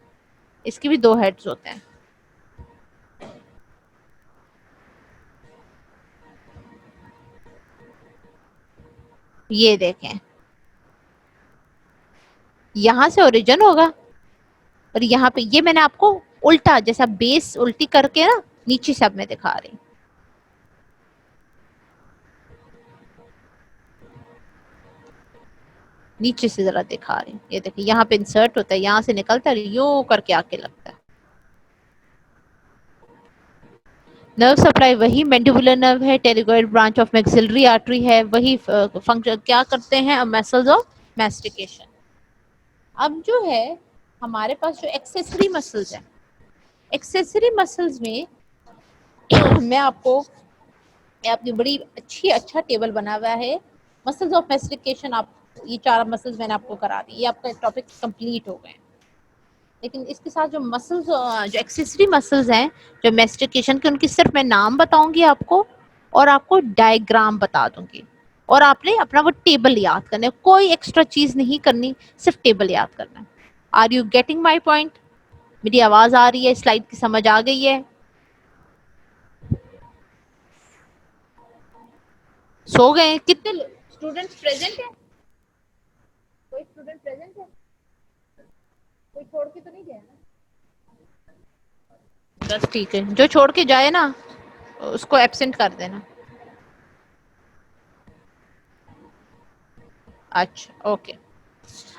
اس کی بھی دو heads ہوتے ہیں. یہ دیکھیں یہاں سے origin ہوگا اور یہاں پہ یہ میں نے آپ کو الٹا جیسا بیس الٹی کر کے نا نیچے سے اب میں دکھا رہی ہوں. نیچے سے ذرا دکھا رہی ہوں. یہ دیکھیں یہاں پہ انسرٹ ہوتا ہے, یہاں سے نکلتا ہے, یوں کر کے آ کے لگتا ہے. نرو سپلائی وہی مینڈیبولر نرو ہے, ٹیریگوئڈ برانچ آف میکسلری آرٹری ہے, وہی فنکشن کیا کرتے ہیں مسلز آف میسٹیکیشن. اب جو ہے ہمارے پاس جو ایکسیسری مسلز ہیں, ایکسیسری مسلز میں میں آپ کو اپنی بڑی اچھا ٹیبل بنا ہوا ہے مسلز آف میسٹیکیشن. آپ یہ چار مسلز میں نے آپ کو کرا دی, یہ آپ کا ٹاپک کمپلیٹ ہو گئے. لیکن اس کے ساتھ جو مسلز جو ایکسیسری مسلز ہیں جو میسٹیکیشن کے, ان کی صرف میں نام بتاؤں گی آپ کو اور آپ کو ڈائیگرام بتا دوں گی, اور آپ نے اپنا وہ ٹیبل یاد کرنا ہے. کوئی ایکسٹرا چیز نہیں کرنی, صرف ٹیبل یاد کرنا ہے. Are you getting my point? میری آواز آ رہی ہے؟ سلائڈ کی سمجھ آ گئی ہے؟ سو گئے؟ کتنے اسٹوڈنٹس پریزنٹ ہیں؟ کوئی اسٹوڈنٹ پریزنٹ ہے؟ کوئی چھوڑ کے تو نہیں گیا نا؟ بس ٹھیک ہے, جو چھوڑ کے جائے نا اس کو ایبسینٹ کر دینا. اچھا اوکے.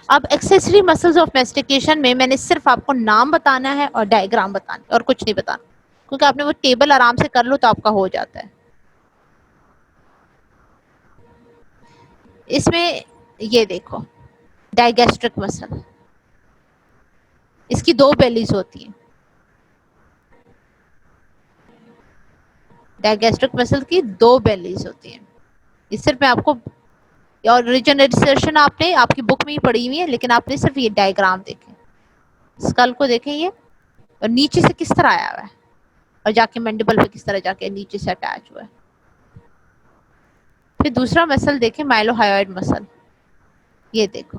اب ایکسیسری مسلز آف میسٹیکیشن میں نے صرف آپ کو نام بتانا ہے اور ڈائیگرام بتانا ہے اور کچھ نہیں بتانا, کیونکہ آپ نے وہ ٹیبل آرام سے کر لو تو آپ کا ہو جاتا ہے. اس میں یہ دیکھو ڈائیگیسٹرک مسل, اس کی دو بیلیز ہوتی ہیں. ڈائیگیسٹرک مسل کی دو بیلیز ہوتی ہیں. اس صرف میں آپ کو, اور ریجنریشن آپ نے آپ کی بک میں ہی پڑھی ہوئی ہے, لیکن آپ نے صرف یہ ڈائیگرام دیکھیں. اسکل کو دیکھیں یہ, اور نیچے سے کس طرح آیا ہوا ہے اور جا کے مینڈیبل پہ کس طرح جا کے نیچے سے اٹیچ ہوا ہے. پھر دوسرا مسل دیکھیں مائلو ہائیوئڈ مسل. یہ دیکھو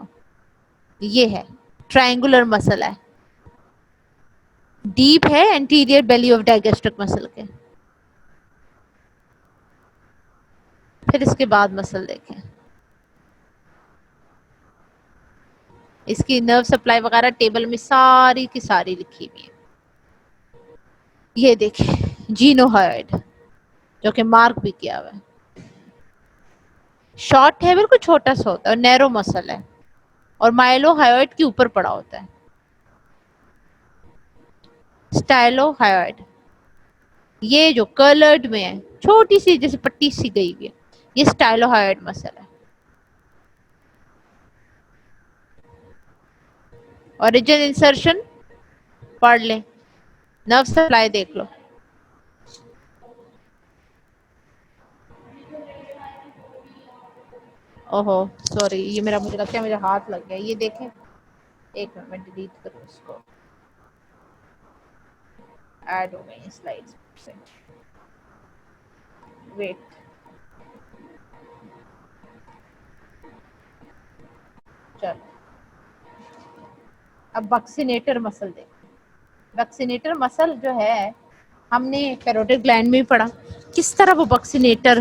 یہ ہے ٹرائنگولر مسل ہے, ڈیپ ہے انٹیریئر بیلی آف ڈائگیسٹرک مسل کے. پھر اس کے بعد مسل دیکھیں, اس کی نرو سپلائی وغیرہ ٹیبل میں ساری کی ساری لکھی ہوئی ہے. یہ دیکھیں جینوہائڈ جو کہ مارک بھی کیا ہوا ہے, شارٹ ہے, بالکل چھوٹا سا ہوتا ہے اور نیرو مسل ہے, اور مائلو ہائیوائڈ کے اوپر پڑا ہوتا ہے. اسٹائلو ہائیوائڈ یہ جو کلرڈ میں ہے, چھوٹی سی جیسے پٹی سی گئی ہوئی ہے, یہ اسٹائلو ہائیوائڈ مسل ہے. اوریجن انسرشن پڑھ لیں, نرو سپلائی دیکھ لو. اوہو سوری, یہ میرا مجھے لگتا ہے مجھے ہاتھ لگ گیا. یہ دیکھیں, ایک منٹ میں ڈیلیٹ کروں اس کو, ایڈ ہو گئی سلائڈز سے, ویٹ. چلو اب بکسینیٹر مسل دیکھ. بکسینیٹر مسل جو ہے ہم نے پیروٹیڈ گلینڈ میں بھی پڑھا کس طرح وہ بکسینیٹر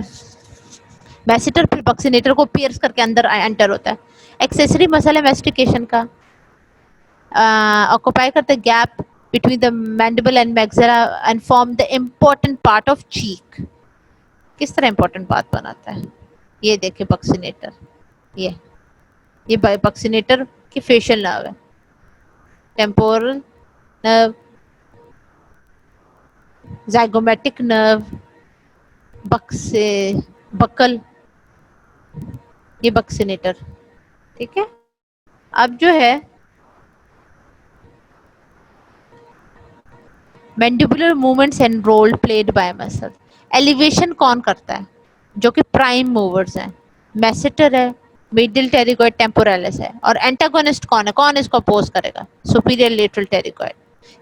میسیٹر پھر بکسینیٹر کو پیئرس کر کے اندر انٹر ہوتا ہے. ایکسیسری مسل ہے میسٹیکیشن کا, آکوپائی کرتے gap between the mandible and maxilla and form the important part of cheek. کس طرح important بات بناتا ہے, یہ دیکھیں بکسینیٹر, یہ بکسینیٹر کی فیشل نرو ہے, ٹیمپورل نرو, زائگومیٹک نرو, بکل, یہ بکسینیٹر. ٹھیک ہے, اب جو ہے mandibular movements and role played by muscle. Elevation کون کرتا ہے, جو کہ پرائم موورز ہیں, میسیٹر ہے, میڈل ٹیریگوئڈ ٹیمپوریلس ہے, اور اینٹاگونسٹ کون ہے, کون اس کو اپوز کرے گا, سپیریئر لیٹرل ٹیریگوئڈ.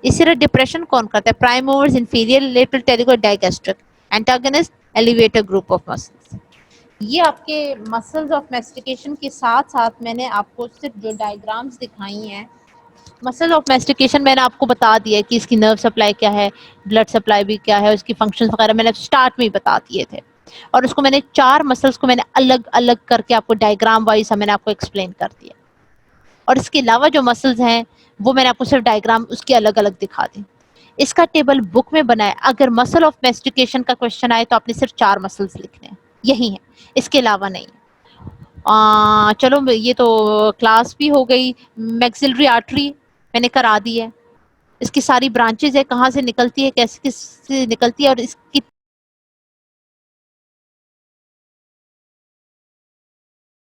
اسی طرح ڈپریشن کون کرتا ہے, prime movers inferior lateral pterygoid digastric, antagonist elevator group of muscles. یہ آپ کے مسلز آف میسٹیکیشن کے ساتھ ساتھ میں نے آپ کو صرف جو ڈائیگرامز دکھائی ہیں, مسل آف میسٹیکیشن میں نے آپ کو بتا دیا کہ اس کی نرو سپلائی کیا ہے, بلڈ سپلائی بھی کیا ہے, اس کی فنکشنز وغیرہ میں نے اسٹارٹ میں ہی بتا دیے تھے. اور اس کو میں نے 4 مسلس کو میں نے الگ الگ کر کے آپ کو ڈائیگرام وائز میں نے آپ کو ایکسپلین کر دیا. اور اس کے علاوہ جو مسلز ہیں وہ میں نے آپ کو صرف ڈائیگرام اس کے الگ الگ دکھا دی. اس کا ٹیبل بک میں بنا ہے. اگر مسل آف میسٹیکیشن کا کوشچن آئے تو آپ نے صرف 4 مسلز لکھنے ہیں, یہی ہیں, اس کے علاوہ نہیں. چلو یہ تو کلاس بھی ہو گئی. میکسلری آرٹری میں نے کرا دی ہے, اس کی ساری برانچز ہے, کہاں سے نکلتی ہے, کیسے کس سے نکلتی ہے, اور اس کی